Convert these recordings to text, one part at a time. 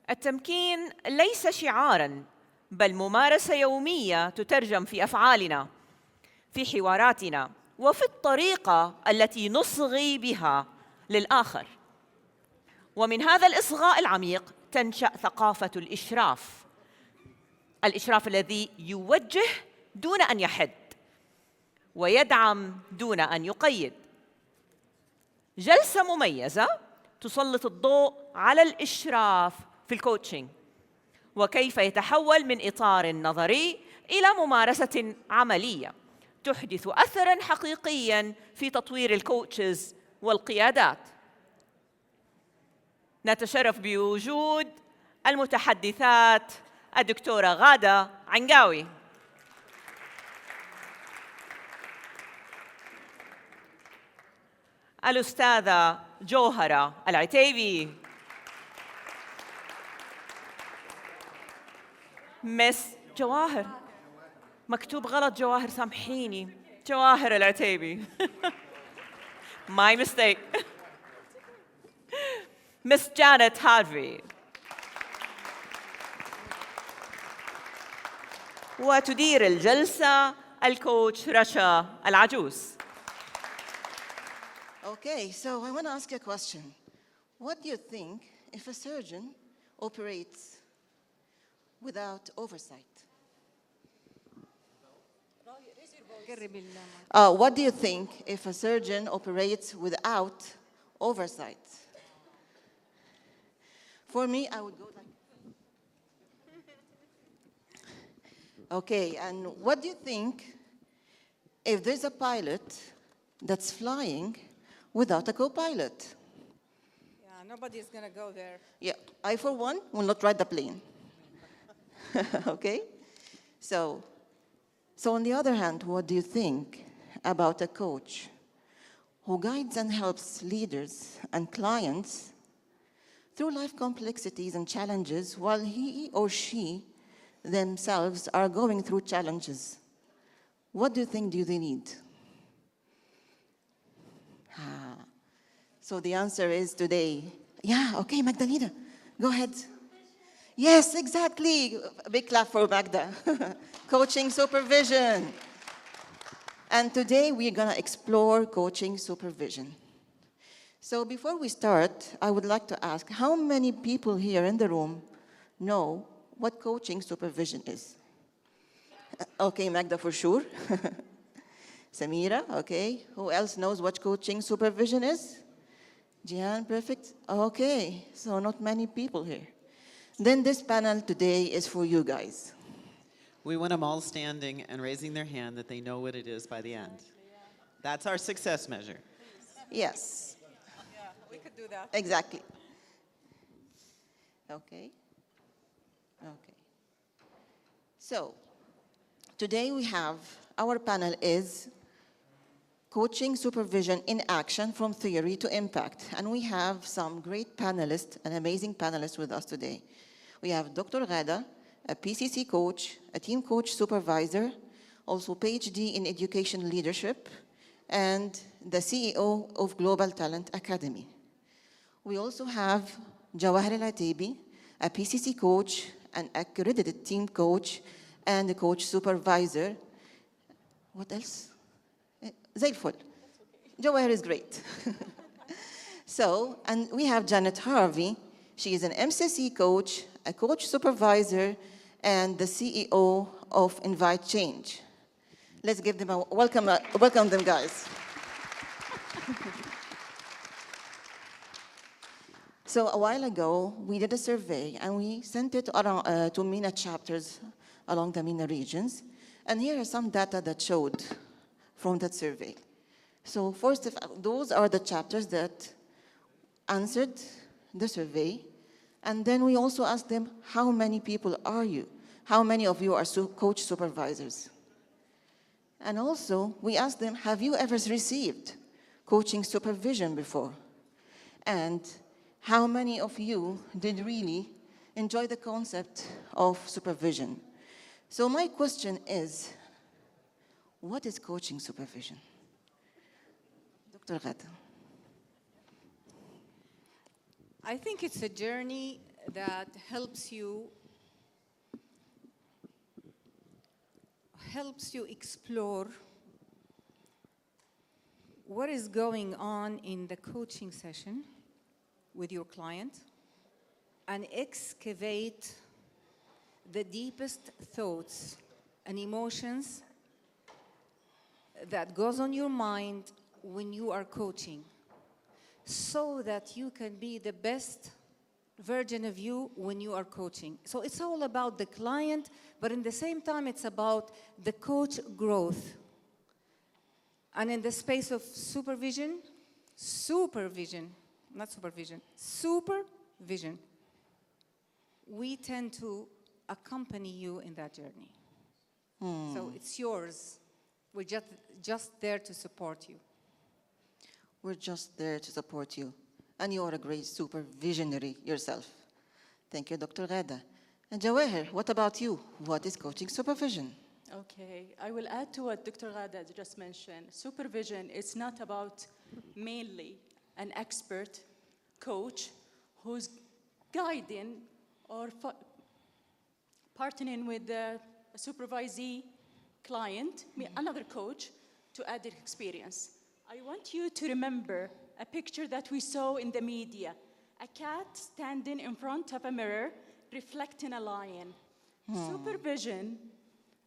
التمكين ليس شعاراً، بل ممارسة يومية تترجم في أفعالنا، في حواراتنا، وفي الطريقة التي نصغي بها للآخر. ومن هذا الإصغاء العميق تنشأ ثقافة الإشراف، الإشراف الذي يوجه دون أن يحد ويدعم دون أن يقيد. جلسة مميزة تسلط الضوء على الإشراف في الكوتشنج، وكيف يتحول من إطار نظري إلى ممارسة عملية تحدث أثراً حقيقياً في تطوير الكوتشز والقيادات. نتشرف بوجود المتحدثات الدكتورة غادة عنقاوي، الأستاذة جوهر العتيبي، مس جواهر، مكتوب غلط جواهر، سامحيني، جواهر العتيبي. My mistake. مس جانيت هارفي، وتدير الجلسة الكوتش رشا العجوز. Okay, so I want to ask you a question. What do you think if a surgeon operates without oversight? What do you think if a surgeon operates without oversight? For me, I would go like... Okay, and what do you think if there's a pilot that's flying without a co-pilot? Yeah, nobody's going to go there. Yeah, I, for one, will not ride the plane. Okay? So on the other hand, what do you think about a coach who guides and helps leaders and clients through life complexities and challenges while he or she themselves are going through challenges? What do you think do they need? So the answer is today, yeah, okay, Magdalena, go ahead. Yes, exactly. A big clap for Magda. Coaching supervision. And today we're going to explore coaching supervision. So before we start, I would like to ask, how many people here in the room know what coaching supervision is? Okay, Magda for sure. Samira, okay. Who else knows what coaching supervision is? Jihan, perfect. Okay, so not many people here. Then this panel today is for you guys. We want them all standing and raising their hand that they know what it is by the end. That's our success measure. Yes. Yeah, we could do that. Exactly. Okay. Okay. So today we have, our panel is Coaching Supervision in Action from Theory to Impact. And we have some great panelists, an amazing panelists with us today. We have Dr. Ghada, a PCC coach, a team coach supervisor, also PhD in education leadership, and the CEO of Global Talent Academy. We also have Jawaher AlOtaibi, a PCC coach, an accredited team coach, and a coach supervisor. What else? زي الفل. Jawaher is great. So, and we have Janet Harvey. She is an MCC coach, a coach supervisor, and the CEO of Invite Change. Let's give them a welcome them, guys. So a while ago, we did a survey, and we sent it around, to MENA chapters along the MENA regions. And here are some data that showed from that survey. So first, those are the chapters that answered the survey. And then we also asked them, how many people are you? How many of you are coach supervisors? And also, we asked them, have you ever received coaching supervision before? And how many of you did really enjoy the concept of supervision? So my question is, what is coaching supervision? Dr. Ghada. I think it's a journey that helps you explore what is going on in the coaching session with your client and excavate the deepest thoughts and emotions that goes on your mind when you are coaching, so that you can be the best version of you when you are coaching. So it's all about the client, but in the same time, it's about the coach growth. And in the space of supervision, we tend to accompany you in that journey. So it's yours. We're just there to support you. We're just there to support you. And you are a great supervisionary yourself. Thank you, Dr. Ghada. And Jawaher, what about you? What is coaching supervision? Okay, I will add to what Dr. Ghada just mentioned. Supervision is not about mainly an expert coach who's guiding or partnering with a supervisee client, another coach, to add experience. I want you to remember a picture that we saw in the media, a cat standing in front of a mirror reflecting a lion. Supervision,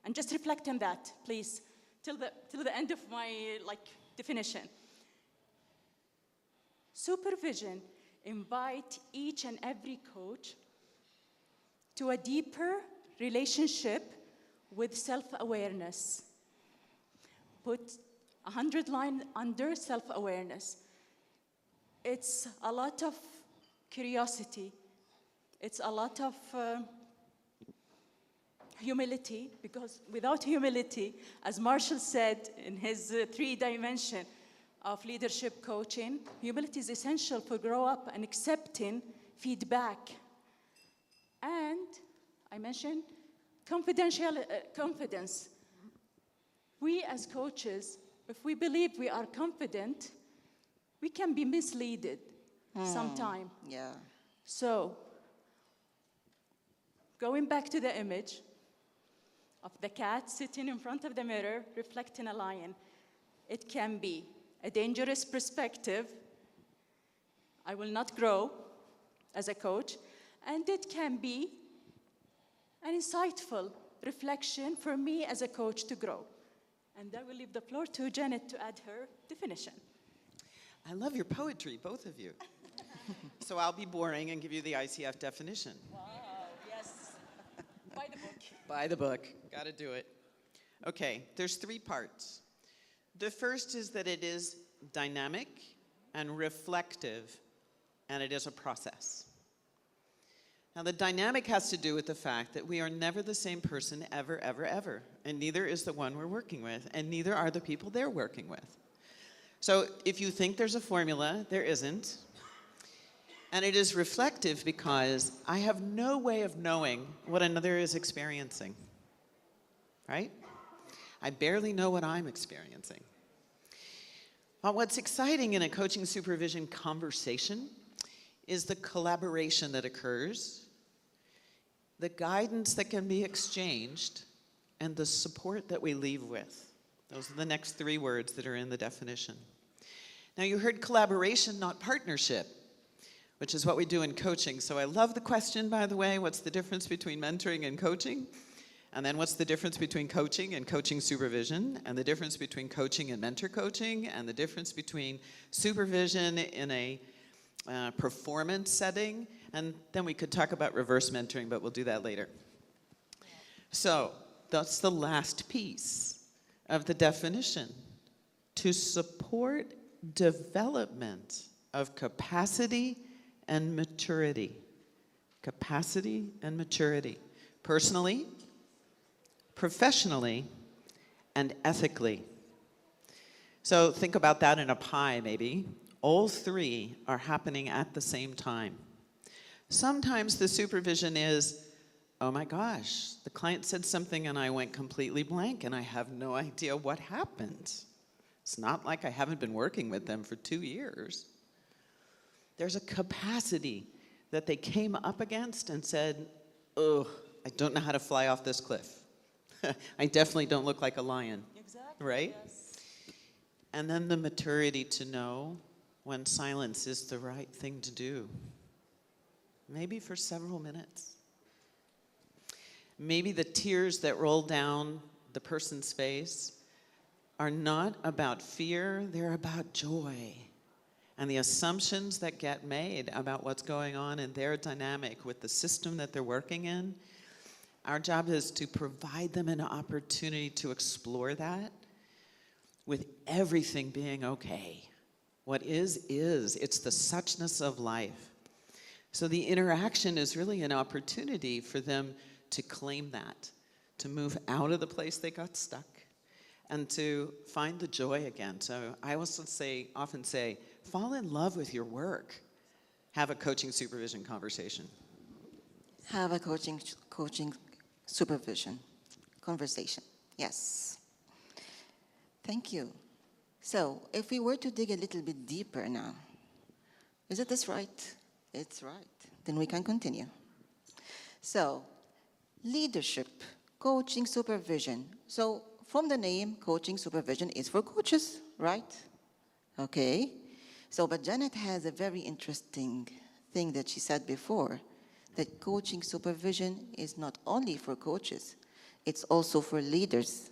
and just reflect on that, please, till the end of my definition. Supervision invite each and every coach to a deeper relationship with self-awareness. Put 100 lines under self-awareness. It's a lot of curiosity. It's a lot of humility, because without humility, as Marshall said in his 3-dimension of leadership coaching, humility is essential for grow up and accepting feedback. And I mentioned confidence. We as coaches, if we believe we are confident, we can be misled sometime. Yeah. So, going back to the image of the cat sitting in front of the mirror reflecting a lion, it can be a dangerous perspective. I will not grow as a coach. And it can be an insightful reflection for me as a coach to grow. And I will leave the floor to Janet to add her definition. I love your poetry, both of you. So I'll be boring and give you the ICF definition. Wow, yes. By the book. By the book. Got to do it. Okay, there's 3 parts. The first is that it is dynamic and reflective, and it is a process. Now, the dynamic has to do with the fact that we are never the same person ever, ever, ever. And neither is the one we're working with, and neither are the people they're working with. So if you think there's a formula, there isn't. And it is reflective because I have no way of knowing what another is experiencing, right? I barely know what I'm experiencing. But what's exciting in a coaching supervision conversation is the collaboration that occurs, the guidance that can be exchanged, and the support that we leave with. Those are the next 3 words that are in the definition. Now, you heard collaboration, not partnership, which is what we do in coaching. So I love the question, by the way, what's the difference between mentoring and coaching? And then what's the difference between coaching and coaching supervision? And the difference between coaching and mentor coaching? And the difference between supervision in a performance setting? And then we could talk about reverse mentoring, but we'll do that later. So that's the last piece of the definition. To support development of capacity and maturity. Capacity and maturity. Personally, professionally, and ethically. So think about that in a pie, maybe. All 3 are happening at the same time. Sometimes the supervision is, oh my gosh, the client said something and I went completely blank and I have no idea what happened. It's not like I haven't been working with them for 2 years. There's a capacity that they came up against and said, oh, I don't know how to fly off this cliff. I definitely don't look like a lion. Exactly. Right? Yes. And then the maturity to know when silence is the right thing to do. Maybe for several minutes. Maybe the tears that roll down the person's face are not about fear, they're about joy. And the assumptions that get made about what's going on in their dynamic with the system that they're working in, our job is to provide them an opportunity to explore that with everything being okay. What is. It's the suchness of life. So the interaction is really an opportunity for them to claim that, to move out of the place they got stuck, and to find the joy again. So I also often say, fall in love with your work. Have a coaching supervision conversation. Have a coaching supervision conversation. Yes. Thank you. So if we were to dig a little bit deeper now, is it this right? It's right. Then we can continue. So leadership, coaching supervision. So from the name, coaching supervision is for coaches, right? Okay. So, but Janet has a very interesting thing that she said before, that coaching supervision is not only for coaches, it's also for leaders.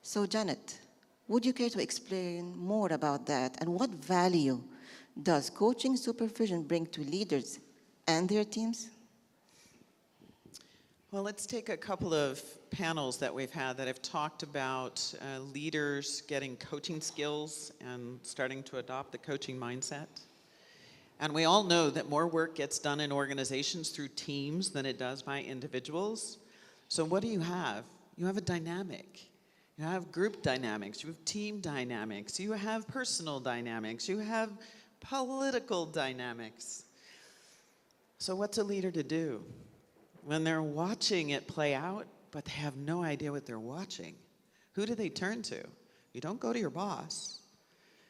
So Janet, would you care to explain more about that, and what value does coaching supervision bring to leaders and their teams? Well, let's take a couple of panels that we've had that have talked about leaders getting coaching skills and starting to adopt the coaching mindset. And we all know that more work gets done in organizations through teams than it does by individuals. So what do you have? You have a dynamic. You have group dynamics, you have team dynamics, you have personal dynamics, you have political dynamics. So what's a leader to do when they're watching it play out, but they have no idea what they're watching? Who do they turn to? You don't go to your boss.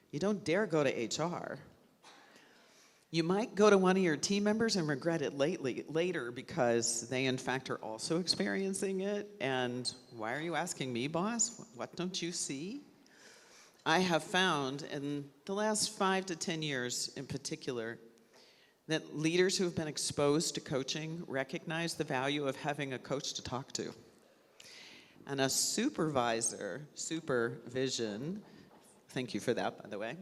You don't dare go to HR. You might go to one of your team members and regret it later because they, in fact, are also experiencing it. And why are you asking me, boss? What don't you see? I have found in the last 5 to 10 years in particular that leaders who have been exposed to coaching recognize the value of having a coach to talk to. And a supervision, thank you for that, by the way,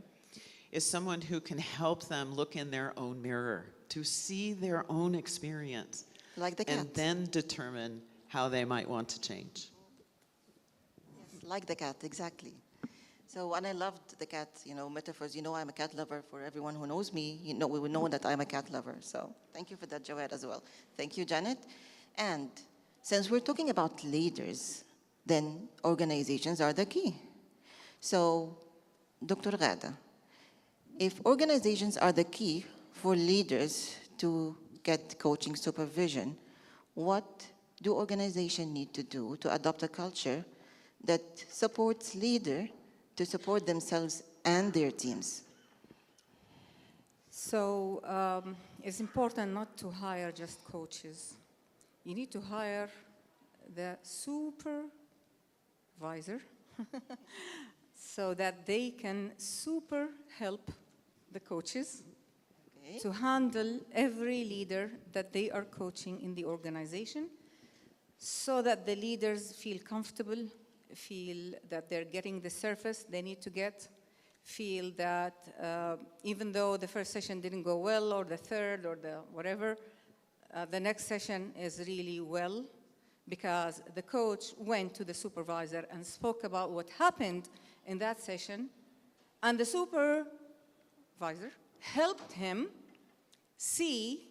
is someone who can help them look in their own mirror, to see their own experience. Like the cat. And then determine how they might want to change. Yes, like the cat, exactly. So, and I loved the cat, metaphors. I'm a cat lover. For everyone who knows me, we would know that I'm a cat lover. So thank you for that, Jawaher, as well. Thank you, Janet. And since we're talking about leaders, then organizations are the key. So, Dr. Ghada, if organizations are the key for leaders to get coaching supervision, what do organizations need to do to adopt a culture that supports leaders to support themselves and their teams? So it's important not to hire just coaches. You need to hire the supervisor so that they can super help the coaches to handle every leader that they are coaching in the organization, so that the leaders feel comfortable, feel that they're getting the service they need to get, feel that even though the first session didn't go well, or the third, or the whatever, the next session is really well, because the coach went to the supervisor and spoke about what happened in that session, and the supervisor helped him see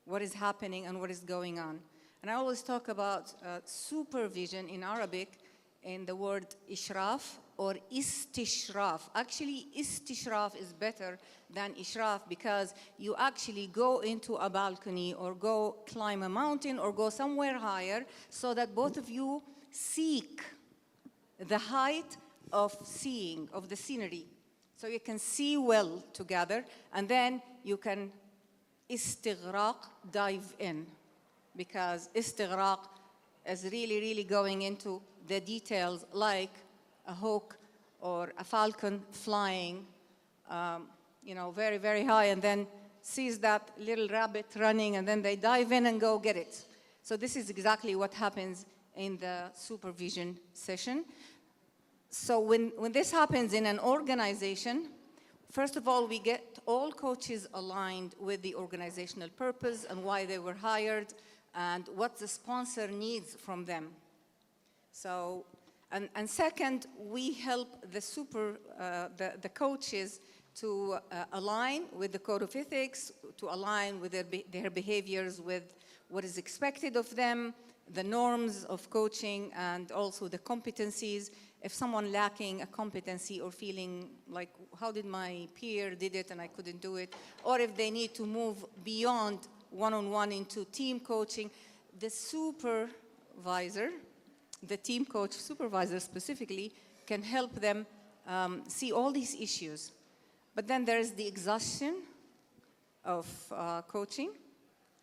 what is happening and what is going on. And I always talk about supervision in Arabic in the word إشراف or istishraf. Actually, istishraf is better than ishraf, because you actually go into a balcony or go climb a mountain or go somewhere higher, so that both of you seek the height of seeing, of the scenery. So you can see well together, and then you can استغراق, dive in, because استغراق is really going into the details, like a hawk or a falcon flying, very high, and then sees that little rabbit running, and then they dive in and go get it. So this is exactly what happens in the supervision session. So when this happens in an organization, first of all, we get all coaches aligned with the organizational purpose and why they were hired and what the sponsor needs from them. So, and second, we help the coaches to align with the code of ethics, to align with their behaviors with what is expected of them, the norms of coaching, and also the competencies. If someone lacking a competency or feeling like, how did my peer did it and I couldn't do it, or if they need to move beyond one-on-one into team coaching, the supervisor, the team coach supervisor specifically, can help them see all these issues. But then there is the exhaustion of coaching,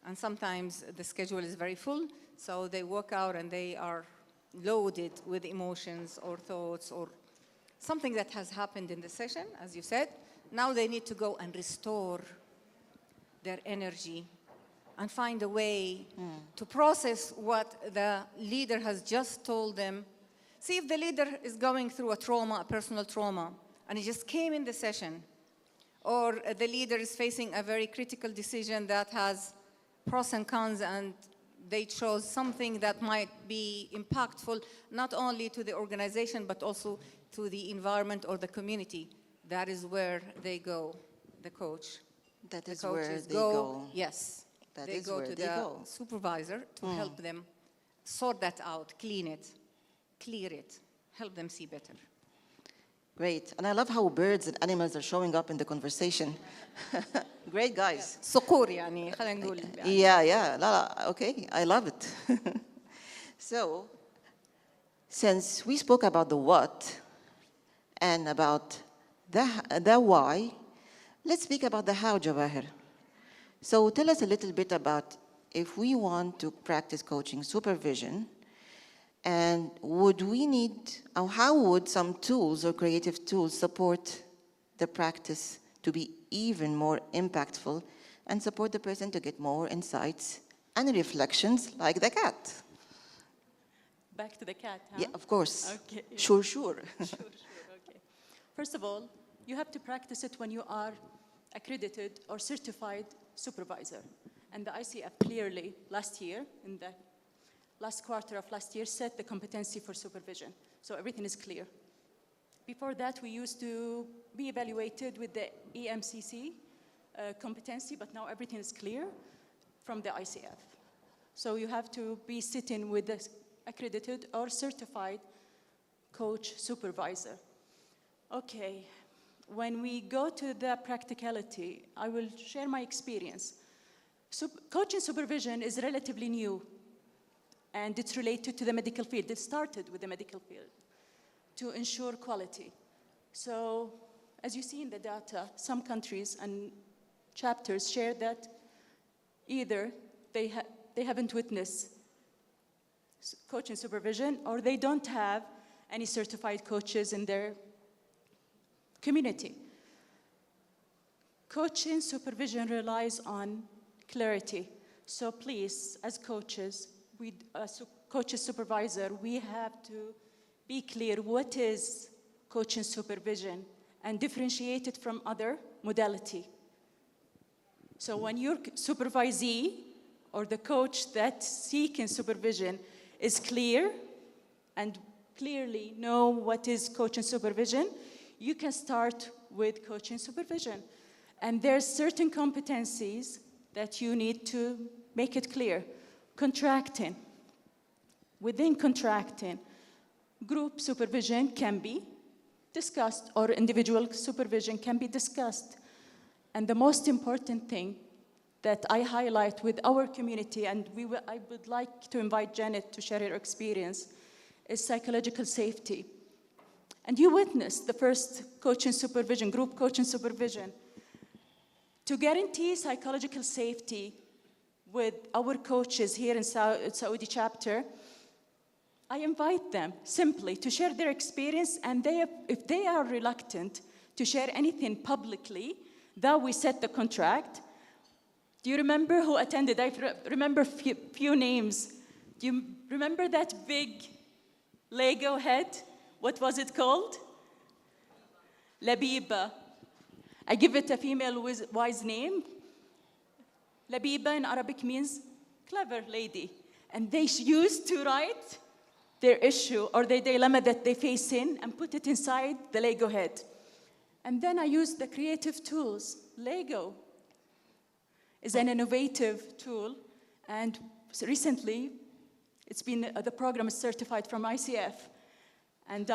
and sometimes the schedule is very full, so they walk out and they are loaded with emotions or thoughts or something that has happened in the session, as you said. Now they need to go and restore their energy and find a way to process what the leader has just told them. See, if the leader is going through a trauma, a personal trauma, and he just came in the session, or the leader is facing a very critical decision that has pros and cons, and they chose something that might be impactful not only to the organization but also to the environment or the community. That is where they go, the coach. That is where they go. Yes. They go to the supervisor to help them sort that out, clean it, clear it, help them see better. Great. And I love how birds and animals are showing up in the conversation. Great, guys. صقور يعني خلينا نقول. Yeah. لا, okay, I love it. So, since we spoke about the what and about the why, let's speak about the how, Jawaher. So tell us a little bit about if we want to practice coaching supervision, and would we need, or how would some tools or creative tools support the practice to be even more impactful and support the person to get more insights and reflections like the cat? Back to the cat, huh? Yeah, of course. Okay. Sure. Sure, okay. First of all, you have to practice it when you are accredited or certified supervisor. And the ICF clearly last year, in the last quarter of last year, set the competency for supervision. So everything is clear. Before that, we used to be evaluated with the EMCC competency, but now everything is clear from the ICF. So you have to be sitting with the accredited or certified coach supervisor. Okay, when we go to the practicality, I will share my experience. Coaching supervision is relatively new, and it's related to the medical field. It started with the medical field to ensure quality. So, as you see in the data, some countries and chapters share that either they haven't witnessed coaching supervision, or they don't have any certified coaches in their community. Coaching supervision relies on clarity. So please, as coaches, coaches supervisor, we have to be clear what is coaching supervision and differentiate it from other modality. So when your supervisee or the coach that's seeking supervision is clear and clearly know what is coaching supervision, you can start with coaching supervision. And there's certain competencies that you need to make it clear. Contracting. Within contracting, group supervision can be discussed, or individual supervision can be discussed. And the most important thing that I highlight with our community, and I would like to invite Janet to share her experience, is psychological safety. And you witnessed the first coaching supervision, group coaching supervision. To guarantee psychological safety with our coaches here in Saudi chapter, I invite them simply to share their experience, and if they are reluctant to share anything publicly, then we set the contract. Do you remember who attended? I remember few names. Do you remember that big Lego head? What was it called? Labiba. I give it a female wise name. Labiba in Arabic means clever lady. And they used to write their issue or their dilemma that they face in and put it inside the Lego head. And then I used the creative tools. Lego is an innovative tool, and recently it's been, the program is certified from ICF, and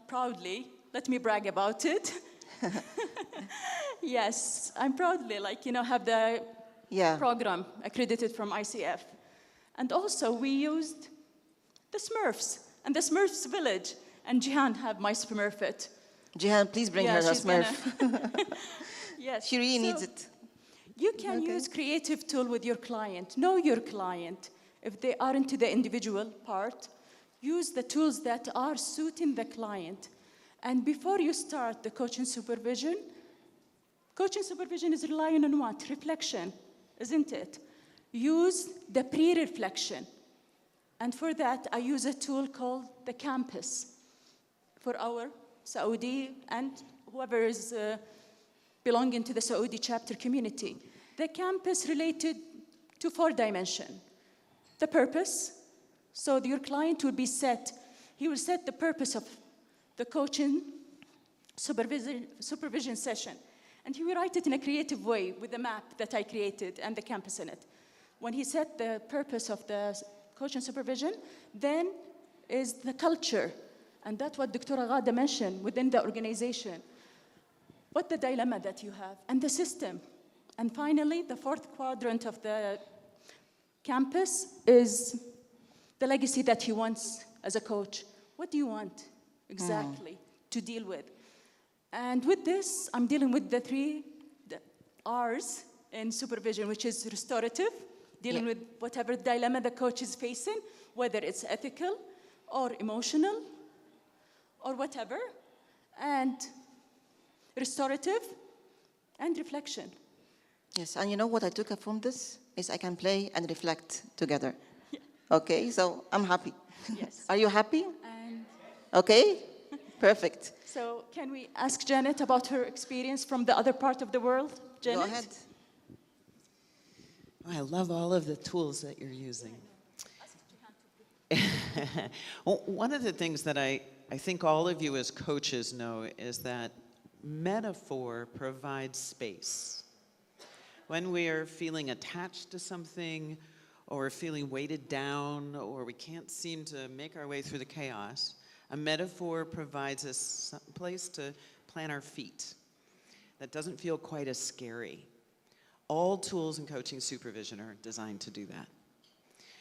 proudly, let me brag about it. Yes, I'm proudly, have the program accredited from ICF. And also we used the Smurfs and the Smurfs village, and Jihan have my Smurfette. Jihan, please bring her Smurf. Yes. She really needs it. You can use creative tool with your client. Know your client. If they are into the individual part, use the tools that are suiting the client. And before you start the coaching supervision is relying on what? Reflection, isn't it? Use the pre-reflection. And for that, I use a tool called the Campus for our Saudi and whoever is belonging to the Saudi chapter community. The Campus related to 4 dimensions. The purpose, so your client will be he will set the purpose of the coaching supervision session. And he will write it in a creative way with the map that I created and the campus in it. When he set the purpose of the coaching supervision, then is the culture. And that's what Dr. Ghada mentioned within the organization. What the dilemma that you have, and the system. And finally, the 4th quadrant of the campus is the legacy that he wants as a coach. What do you want exactly to deal with? And with this, I'm dealing with the 3 R's in supervision, which is restorative, dealing with whatever dilemma the coach is facing, whether it's ethical or emotional or whatever, and restorative and reflection. Yes, and you know what I took from this? Is I can play and reflect together. Yeah. Okay, so I'm happy. Yes. Are you happy? And okay, perfect. So can we ask Janet about her experience from the other part of the world? Janet? Go ahead. Oh, I love all of the tools that you're using. Well, one of the things that I think all of you as coaches know is that metaphor provides space. When we are feeling attached to something, or feeling weighted down, or we can't seem to make our way through the chaos, a metaphor provides us a place to plant our feet that doesn't feel quite as scary. All tools in coaching supervision are designed to do that,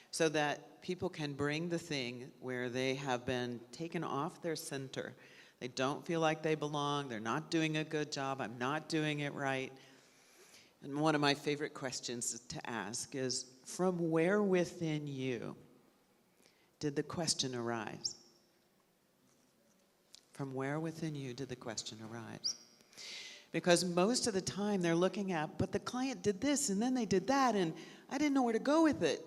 so that people can bring the thing where they have been taken off their center. They don't feel like they belong, they're not doing a good job, I'm not doing it right. And one of my favorite questions to ask is, from where within you did the question arise? From where within you did the question arise? Because most of the time they're looking at, but the client did this and then they did that and I didn't know where to go with it.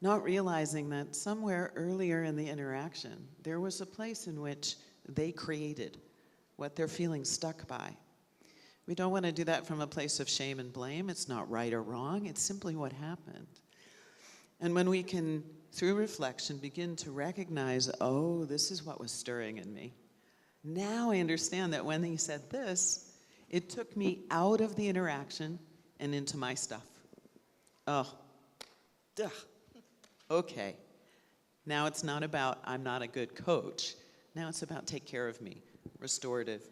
Not realizing that somewhere earlier in the interaction, there was a place in which they created what they're feeling stuck by. We don't want to do that from a place of shame and blame. It's not right or wrong. It's simply what happened. And when we can, through reflection, begin to recognize, oh, this is what was stirring in me. Now I understand that when he said this, it took me out of the interaction and into my stuff. Oh, duh. Okay. Now it's not about I'm not a good coach. Now it's about take care of me, restorative.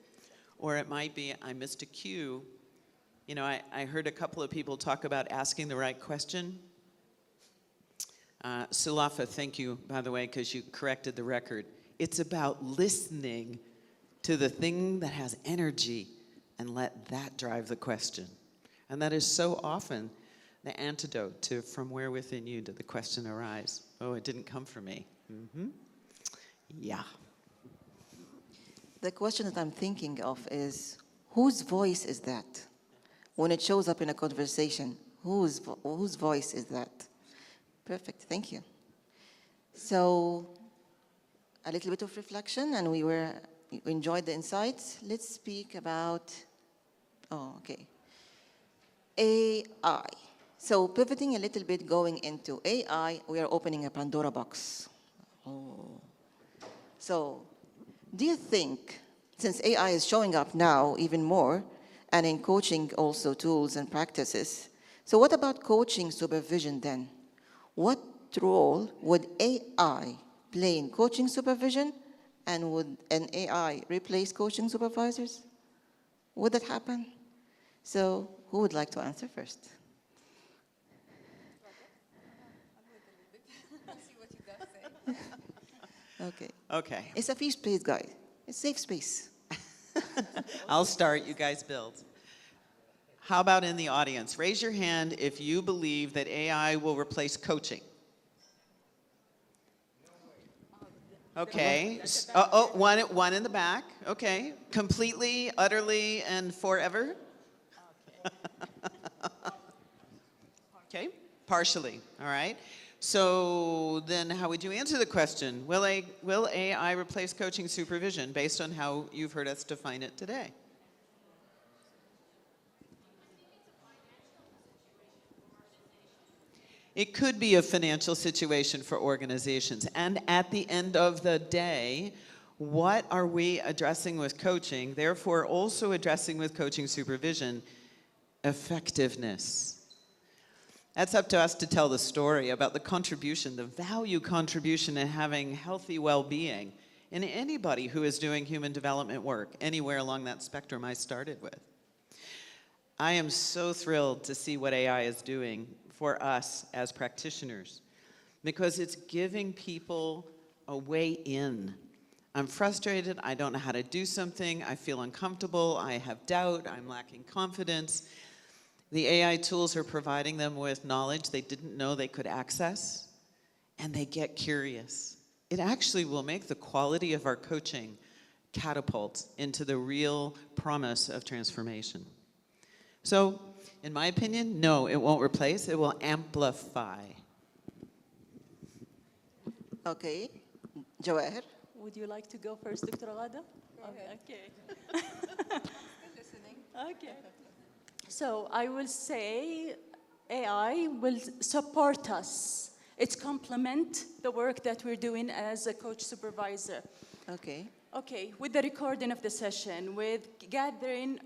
Or it might be, I missed a cue. You know, I heard a couple of people talk about asking the right question. Sulafa, thank you, by the way, because you corrected the record. It's about listening to the thing that has energy and let that drive the question. And that is so often the antidote to from where within you did the question arise? Oh, it didn't come from me. Yeah. The question that I'm thinking of is, whose voice is that? When it shows up in a conversation, whose voice is that? Perfect, thank you. So, a little bit of reflection, and we enjoyed the insights. Let's speak about, AI. So pivoting a little bit, going into AI, we are opening a Pandora box. So do you think, since AI is showing up now even more, and in coaching also tools and practices, so what about coaching supervision then? What role would AI play in coaching supervision, and would an AI replace coaching supervisors? Would that happen? So who would like to answer first? Okay. Okay. It's a free space, guys. It's safe space. I'll start, you guys build. How about in the audience? Raise your hand if you believe that AI will replace coaching. Okay. One in the back. Okay. Completely, utterly, and forever? Okay. Partially. All right. So then how would you answer the question? Will AI replace coaching supervision based on how you've heard us define it today? It could be a financial situation for organizations. And at the end of the day, what are we addressing with coaching? Therefore, also addressing with coaching supervision, effectiveness. That's up to us to tell the story about the contribution, the value contribution in having healthy well-being in anybody who is doing human development work, anywhere along that spectrum I started with. I am so thrilled to see what AI is doing for us as practitioners, because it's giving people a way in. I'm frustrated, I don't know how to do something, I feel uncomfortable, I have doubt, I'm lacking confidence. The AI tools are providing them with knowledge they didn't know they could access, and they get curious. It actually will make the quality of our coaching catapult into the real promise of transformation. So, in my opinion, no, it won't replace, it will amplify. Okay. Jawaher? Would you like to go first, Dr. Ghada? Okay. Okay. So I will say AI will support us. It's complement the work that we're doing as a coach supervisor. Okay. Okay, with the recording of the session, with gathering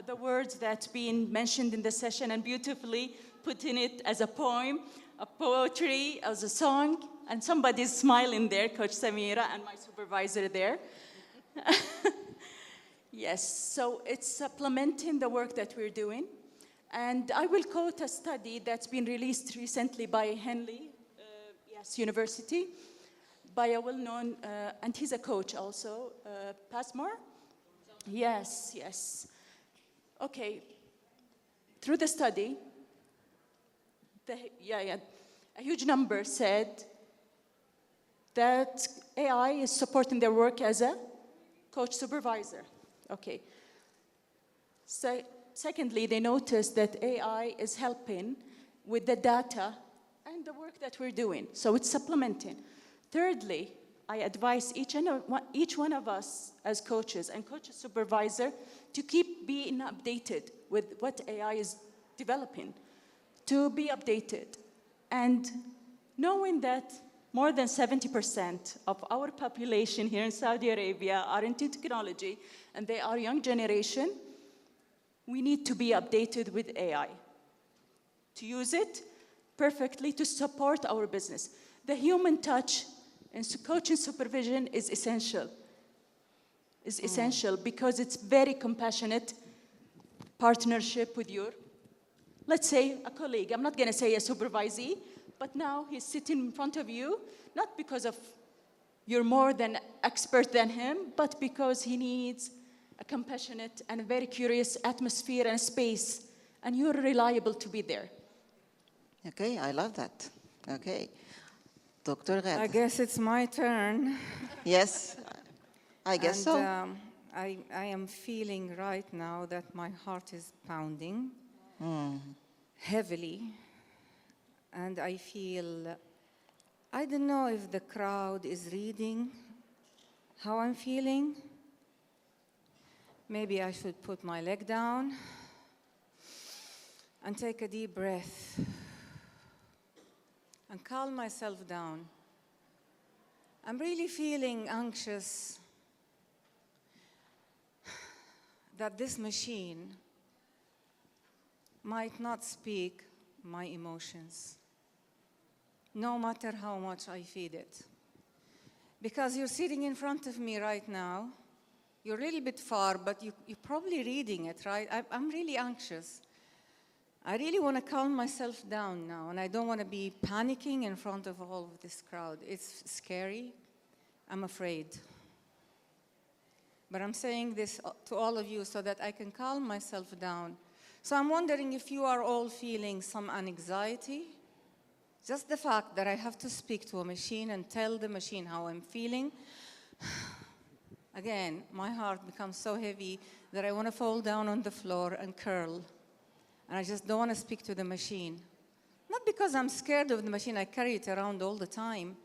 the words that's been mentioned in the session and beautifully putting it as a poem, a poetry, as a song, and somebody's smiling there, Coach Samira and my supervisor there. Yes, so it's supplementing the work that we're doing. And I will quote a study that's been released recently by Henley University, by a well-known, and he's a coach also, Passmore? Yes, yes. Okay, through the study, a huge number said that AI is supporting their work as a coach supervisor. Okay. So, secondly, they noticed that AI is helping with the data and the work that we're doing. So it's supplementing. Thirdly, I advise each one of us as coaches and coach supervisor to keep being updated with what AI is developing, to be updated. And knowing that more than 70% of our population here in Saudi Arabia are into technology, and they are young generation, we need to be updated with AI, to use it perfectly to support our business. The human touch in coaching supervision is essential. Is essential because it's very compassionate partnership with your, let's say, a colleague. I'm not going to say a supervisee, but now he's sitting in front of you, not because of you're more than expert than him, but because he needs a compassionate and a very curious atmosphere and space and you're reliable to be there. Okay, I love that. Okay. Dr. I Ghada. guess it's my turn. Yes, I guess so. I am feeling right now that my heart is pounding heavily. And I feel, I don't know if the crowd is reading how I'm feeling. Maybe I should put my leg down and take a deep breath and calm myself down. I'm really feeling anxious that this machine might not speak my emotions, no matter how much I feed it. Because you're sitting in front of me right now. You're a little bit far, but you're probably reading it, right? I'm really anxious. I really want to calm myself down now, and I don't want to be panicking in front of all of this crowd. It's scary. I'm afraid. But I'm saying this to all of you so that I can calm myself down. So I'm wondering if you are all feeling some anxiety. Just the fact that I have to speak to a machine and tell the machine how I'm feeling. Again, my heart becomes so heavy that I want to fall down on the floor and curl. And I just don't want to speak to the machine. Not because I'm scared of the machine, I carry it around all the time,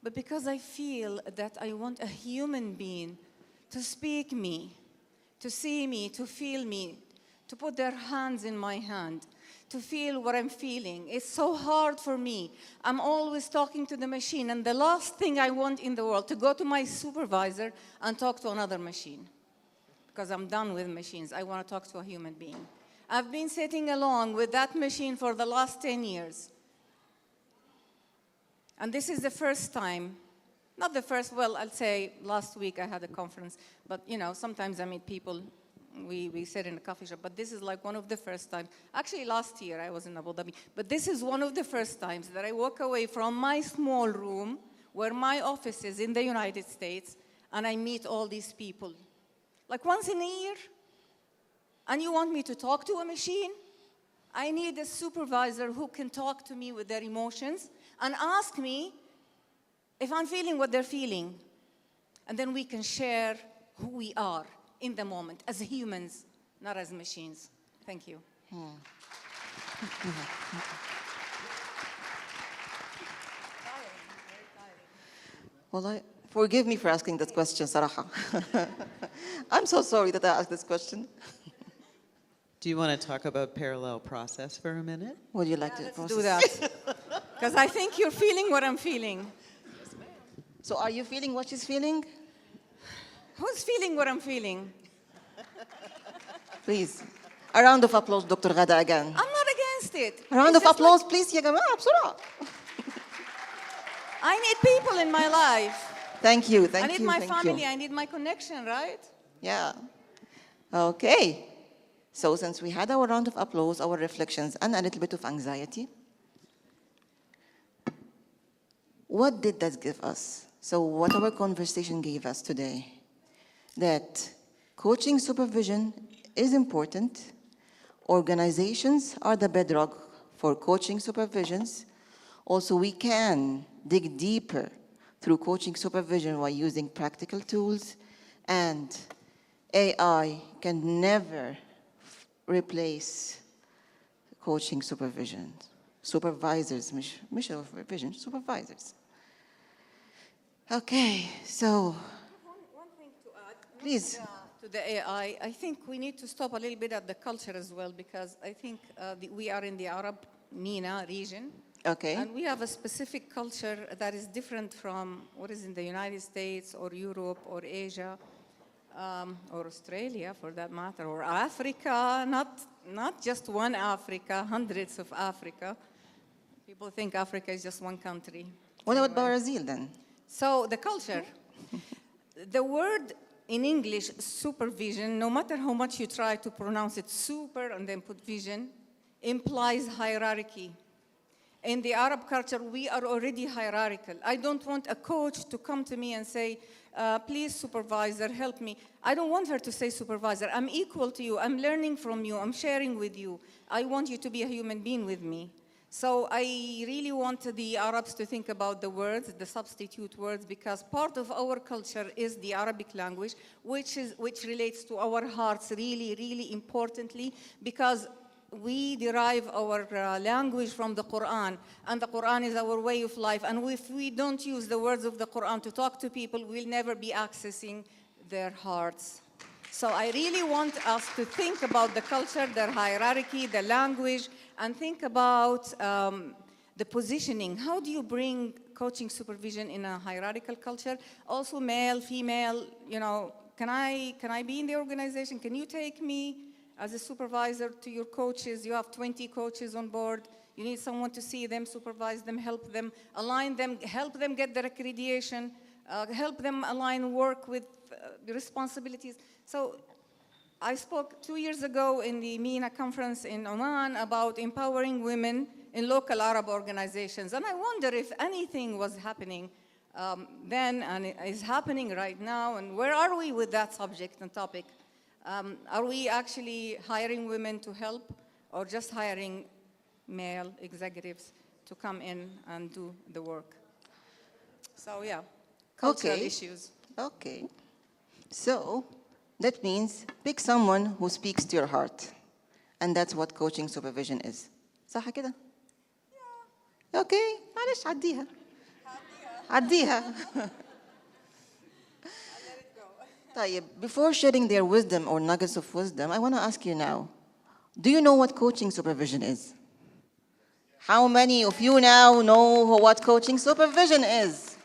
but because I feel that I want a human being to speak me, to see me, to feel me, to put their hands in my hand, to feel what I'm feeling. It's so hard for me. I'm always talking to the machine, and the last thing I want in the world to go to my supervisor and talk to another machine, because I'm done with machines. I want to talk to a human being. I've been sitting along with that machine for the last 10 years. And this is the first time, not the first, well, I'll say last week I had a conference, but you know, sometimes I meet people, we sit in a coffee shop, but this is like one of the first times. Actually, last year I was in Abu Dhabi, but this is one of the first times that I walk away from my small room where my office is in the United States, and I meet all these people. Like once in a year. And you want me to talk to a machine? I need a supervisor who can talk to me with their emotions and ask me if I'm feeling what they're feeling. And then we can share who we are in the moment as humans, not as machines. Thank you. Well, forgive me for asking that question, Saraha. I'm so sorry that I asked this question. Do you want to talk about parallel process for a minute? Would you like to Let's process? do that. Because I think you're feeling what I'm feeling. So are you feeling what she's feeling? Who's feeling what I'm feeling? Please. A round of applause, Dr. Ghada, again. I'm not against it. A round It's of just applause, please, ya jama'a, بسرعة. I need people in my life. Thank you, I thank need you, my thank family. you. I need my connection, right? Yeah. Okay. So since we had our round of applause, our reflections, and a little bit of anxiety, what did that give us? So what our conversation gave us today, that coaching supervision is important. Organizations are the bedrock for coaching supervisions. Also, we can dig deeper through coaching supervision while using practical tools, and AI can never replace coaching supervision. Supervisors, مش supervision, supervisors. Okay, so One thing to add. please. To the AI, I think we need to stop a little bit at the culture as well, because I think we are in the Arab MENA region. Okay. And we have a specific culture that is different from what is in the United States or Europe or Asia or Australia for that matter, or Africa, not just one Africa, hundreds of Africa. People think Africa is just one country. What about Brazil then? So the culture, the word in English, supervision, no matter how much you try to pronounce it super and then put vision, implies hierarchy. In the Arab culture, we are already hierarchical. I don't want a coach to come to me and say, please, supervisor, help me. I don't want her to say, supervisor, I'm equal to you. I'm learning from you. I'm sharing with you. I want you to be a human being with me. So I really want the Arabs to think about the words, the substitute words, because part of our culture is the Arabic language, which relates to our hearts really, really importantly, because we derive our language from the Quran, and the Quran is our way of life. And if we don't use the words of the Quran to talk to people, we'll never be accessing their hearts. So I really want us to think about the culture, their hierarchy, the language, and think about the positioning. How do you bring coaching supervision in a hierarchical culture? Also male, female, you know, can I be in the organization? Can you take me as a supervisor to your coaches? You have 20 coaches on board. You need someone to see them, supervise them, help them, align them, help them get their accreditation, help them align work with the responsibilities. So I spoke 2 years ago in the MENA conference in Oman about empowering women in local Arab organizations. And I wonder if anything was happening then and is happening right now. And where are we with that subject and topic? Are we actually hiring women to help, or just hiring male executives to come in and do the work? So yeah, cultural issues. Okay. So that means pick someone who speaks to your heart. And that's what coaching supervision is. صح كده؟ Yeah. Okay. معلش عديها. عديها. طيب, before sharing their wisdom or nuggets of wisdom, I want to ask you now, do you know what coaching supervision is? How many of you now know what coaching supervision is?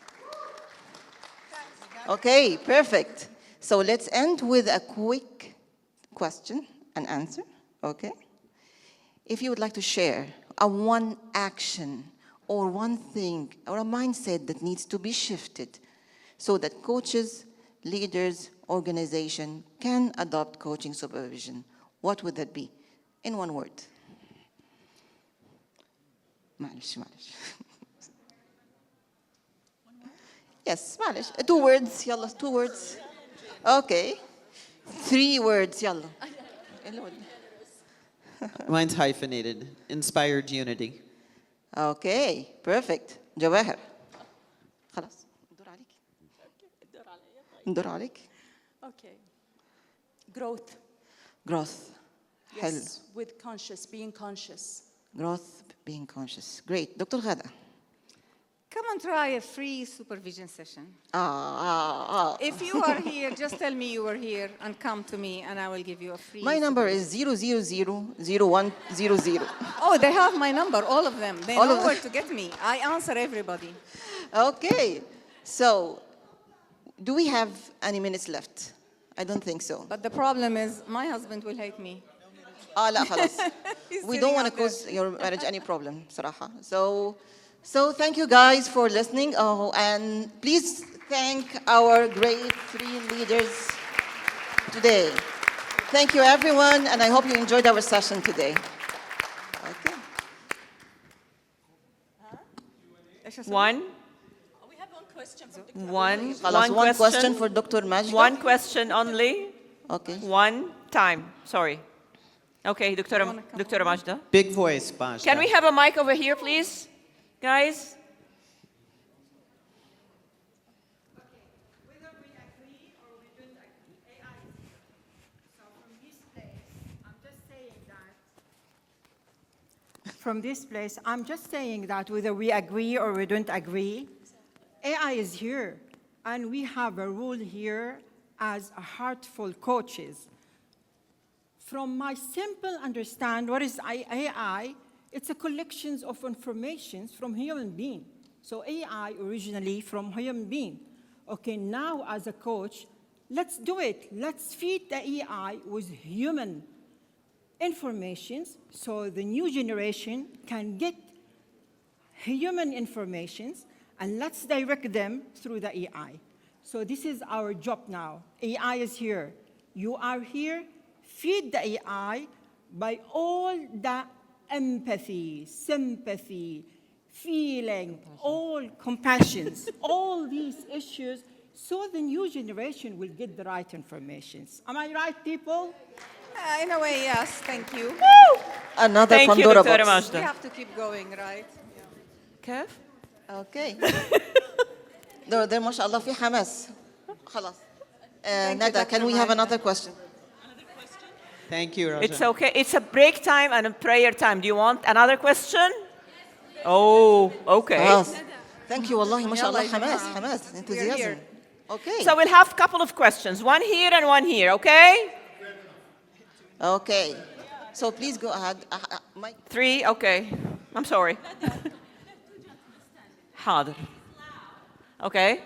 Okay, perfect. So let's end with a quick question and answer, okay? If you would like to share a one action or one thing or a mindset that needs to be shifted so that coaches, leaders, organization can adopt coaching supervision, what would that be? In one word. معلش. Yes, معلش. 2 words, يلا, 2 words. Okay. 3 words, يلا. Mine's hyphenated. Inspired unity. Okay, perfect. جواهر. خلاص. ندور عليك. Okay. Growth. Growth. حلو. Yes, with being conscious. Growth, being conscious. Great. Dr. Ghada. Come and try a free supervision session. If you are here, just tell me you were here and come to me and I will give you a free My number is 0000100. Oh, they have my number, all of them. They All know of where them. to get me. I answer everybody. Okay. So, do we have any minutes left? I don't think so. But the problem is my husband will hate me. لا خلاص. He's We sitting don't want to out there. cause your marriage any problem, صراحة. So thank you guys for listening. Oh, and please thank our great 3 leaders today. Thank you, everyone, and I hope you enjoyed our session today. Okay. One. We have one question from the خلاص, one question for Dr. Majda. One question only. Okay. One time. Sorry. Okay, Dr. Majda. Big voice, Basha. Can we have a mic over here, please, guys? From this place, I'm just saying that whether we agree or we don't agree, AI is here, and we have a role here as heartful coaches. From my simple understand, what is AI? It's a collection of information from human being. So AI originally from human being. Okay, now as a coach, let's do it. Let's feed the AI with human informations so the new generation can get human informations, and let's direct them through the AI. So this is our job now. AI is here. You are here. Feed the AI by all the empathy, sympathy, feeling, all compassions, all these issues, so the new generation will get the right information. Am I right, people? In a way, yes. Thank you. Another Thank you, Pandora دكتورة box. We ماجدة. have to keep going, right? كيف؟ Okay. ده ما شاء الله في حماس. خلاص. Nada, can we have another question? Thank you, Rasha. It's okay. It's a break time and a prayer time. Do you want another question? Oh, okay. خلاص. Thank you والله ما شاء الله يلا يا حماس جماعة. حماس We are enthusiasm. here. Okay. So we'll have a couple of questions, one here and one here, okay? Okay. So please go ahead. Mike. 3, okay. I'm sorry. حاضر. Okay.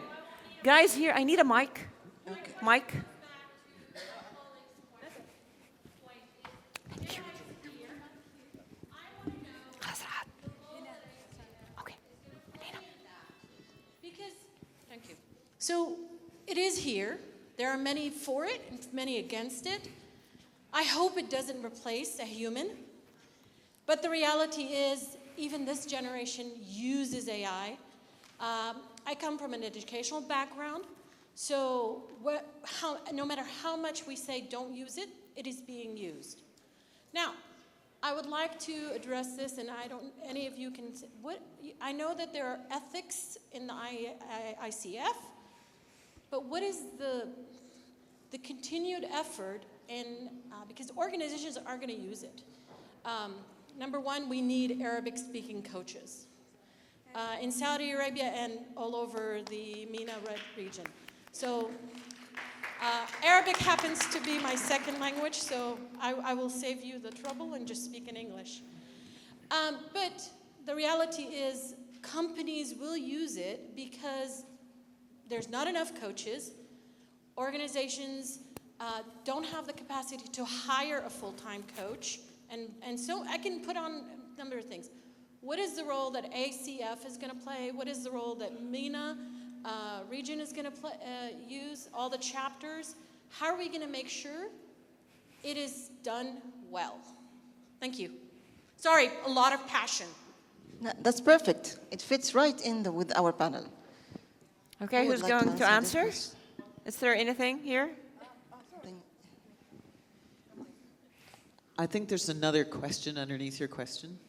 Guys here, I need a mic. Mic. Thank you. خلاص راحت. Okay. من هنا. Because, thank you. So it is here. There are many for it and many against it. I hope it doesn't replace a human. But the reality is, even this generation uses AI. I come from an educational background. So no matter how much we say don't use it, it is being used. Now, I would like to address this, and any of you can, I know that there are ethics in the ICF, but what is the continued effort in, because organizations are going to use it. Number one, we need Arabic-speaking coaches in Saudi Arabia and all over the MENA region. So Arabic happens to be my second language, so I will save you the trouble and just speak in English. But the reality is companies will use it because there's not enough coaches. Organizations don't have the capacity to hire a full-time coach. And so I can put on a number of things. What is the role that ACF is going to play? What is the role that MENA region is going to use? All the chapters. How are we going to make sure it is done well? Thank you. Sorry, a lot of passion. No, that's perfect. It fits right in with our panel. Okay, Who would who's like going to this answer? first? Is there anything here? I think there's another question underneath your question.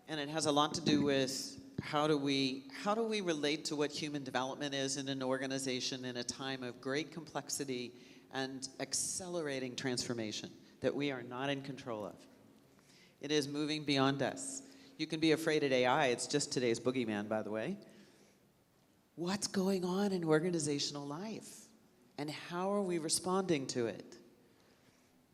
And it has a lot to do with how do we relate to what human development is in an organization in a time of great complexity and accelerating transformation that we are not in control of. It is moving beyond us. You can be afraid of AI. It's just today's boogeyman, by the way. What's going on in organizational life? And how are we responding to it?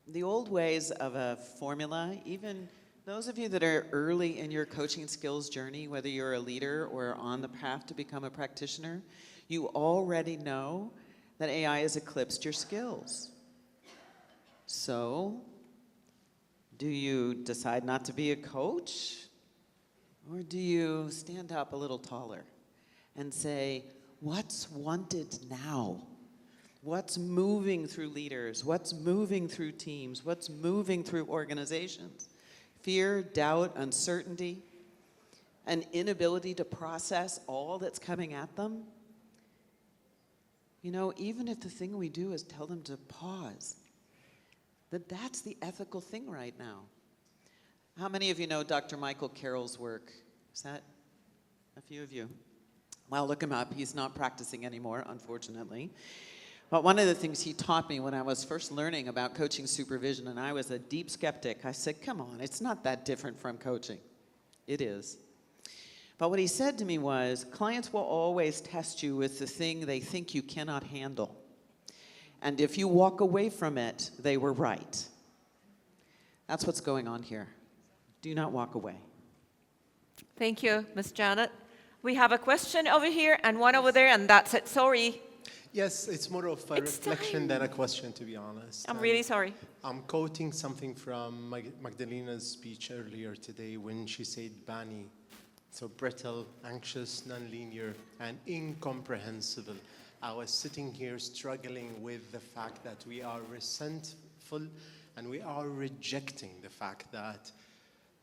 The old ways of a formula, even those of you that are early in your coaching skills journey, whether you're a leader or on the path to become a practitioner, you already know that AI has eclipsed your skills. So, do you decide not to be a coach? Or do you stand up a little taller and say, what's wanted now? What's moving through leaders? What's moving through teams? What's moving through organizations? Fear, doubt, uncertainty, an inability to process all that's coming at them. You know, even if the thing we do is tell them to pause, that's the ethical thing right now. How many of you know Dr. Michael Carroll's work? Is that a few of you? Well, look him up. He's not practicing anymore, unfortunately. But one of the things he taught me when I was first learning about coaching supervision, and I was a deep skeptic, I said, come on, it's not that different from coaching. It is. But what he said to me was, clients will always test you with the thing they think you cannot handle. And if you walk away from it, they were right. That's what's going on here. Do not walk away. Thank you, Ms. Janet. We have a question over here and one over there, and that's it. Sorry. Yes, it's more of a reflection than a question, to be honest. I'm really sorry. I'm quoting something from Magdalena's speech earlier today when she said Bani. So brittle, anxious, nonlinear, and incomprehensible. I was sitting here struggling with the fact that we are resentful and we are rejecting the fact that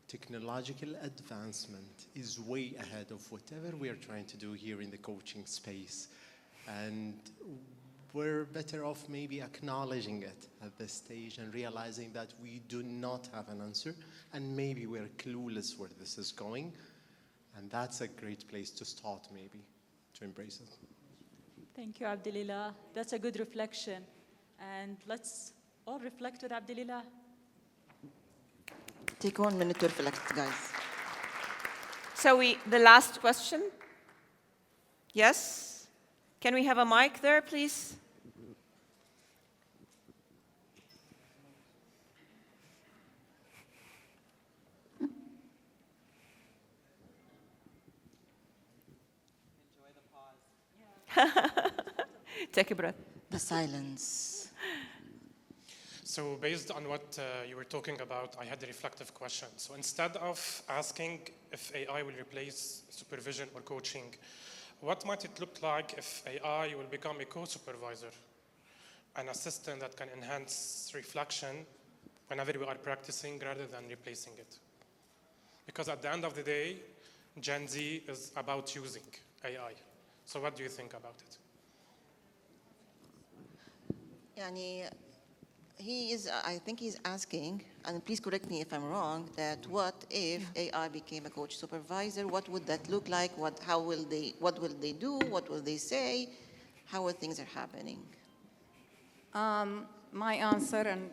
technological advancement is way ahead of whatever we are trying to do here in the coaching space. And we're better off maybe acknowledging it at this stage and realizing that we do not have an answer, and maybe we're clueless where this is going. And that's a great place to start, maybe, to embrace it. Thank you, Abdelilah. That's a good reflection. And let's all reflect with Abdelilah. Take 1 minute to reflect, guys. So the last question. Yes? Can we have a mic there, please? Take a breath. The silence. So based on what you were talking about, I had a reflective question. So instead of asking if AI will replace supervision or coaching, what might it look like if AI will become a co-supervisor, an assistant that can enhance reflection whenever we are practicing rather than replacing it? Because at the end of the day, Gen Z is about using AI. So what do you think about it? Yani, I think he's asking, and please correct me if I'm wrong, that what if AI became a coach supervisor? What would that look like? What will they do? What will they say? How things are happening? My answer, and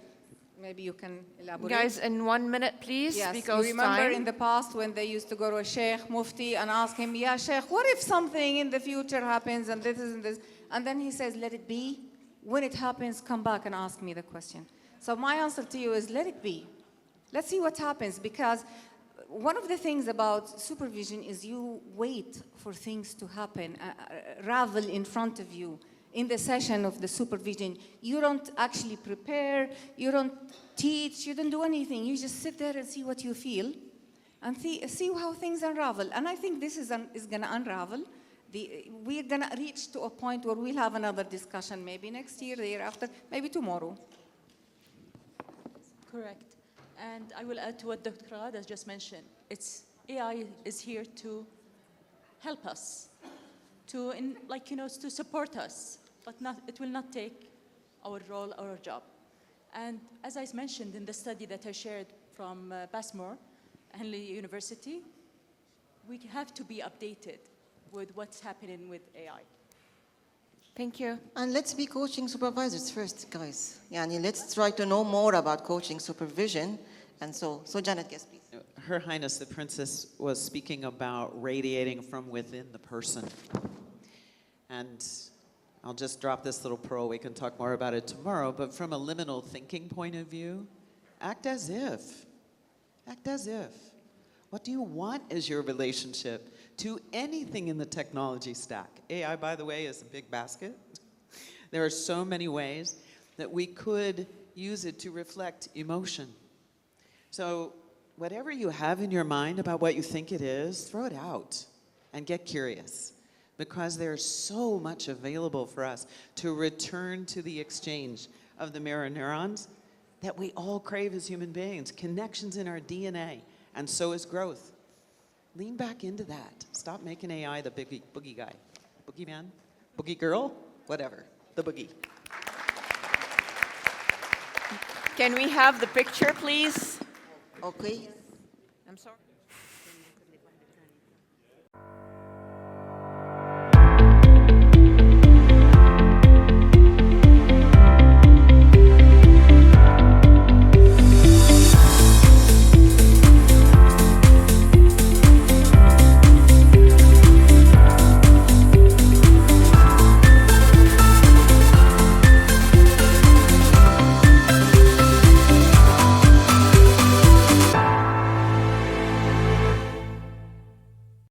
maybe you can elaborate. Guys, in 1 minute, please, Yes, because you remember time. in the past when they used to go to a sheikh, mufti, and ask him, yeah, sheikh, what if something in the future happens and this and this? And then he says, let it be. When it happens, come back and ask me the question. So my answer to you is let it be. Let's see what happens, because one of the things about supervision is you wait for things to happen, ravel in front of you. In the session of the supervision, you don't actually prepare, you don't teach, you don't do anything. You just sit there and see what you feel and see how things unravel. And I think this is going to unravel. We're going to reach to a point where we'll have another discussion, maybe next year, the year after, maybe tomorrow. Correct. And I will add to what Dr. Ghada just mentioned. AI is here to help us, to support us, but it will not take our role or our job. And as I mentioned in the study that I shared from Basmore, Henley University, we have to be updated with what's happening with AI. Thank you. And let's be coaching supervisors first, guys. Yani, let's try to know more about coaching supervision. And so Janet, yes, please. Her Highness the Princess was speaking about radiating from within the person. And I'll just drop this little pearl. We can talk more about it tomorrow. But from a liminal thinking point of view, act as if. Act as if. What do you want as your relationship to anything in the technology stack? AI, by the way, is a big basket. There are so many ways that we could use it to reflect emotion. So whatever you have in your mind about what you think it is, throw it out and get curious, because there's so much available for us to return to the exchange of the mirror neurons that we all crave as human beings, connections in our DNA, and so is growth. Lean back into that. Stop making AI the boogie guy. Boogie man? Boogie girl? Whatever. The boogie. Can we have the picture, please? Okay. I'm sorry.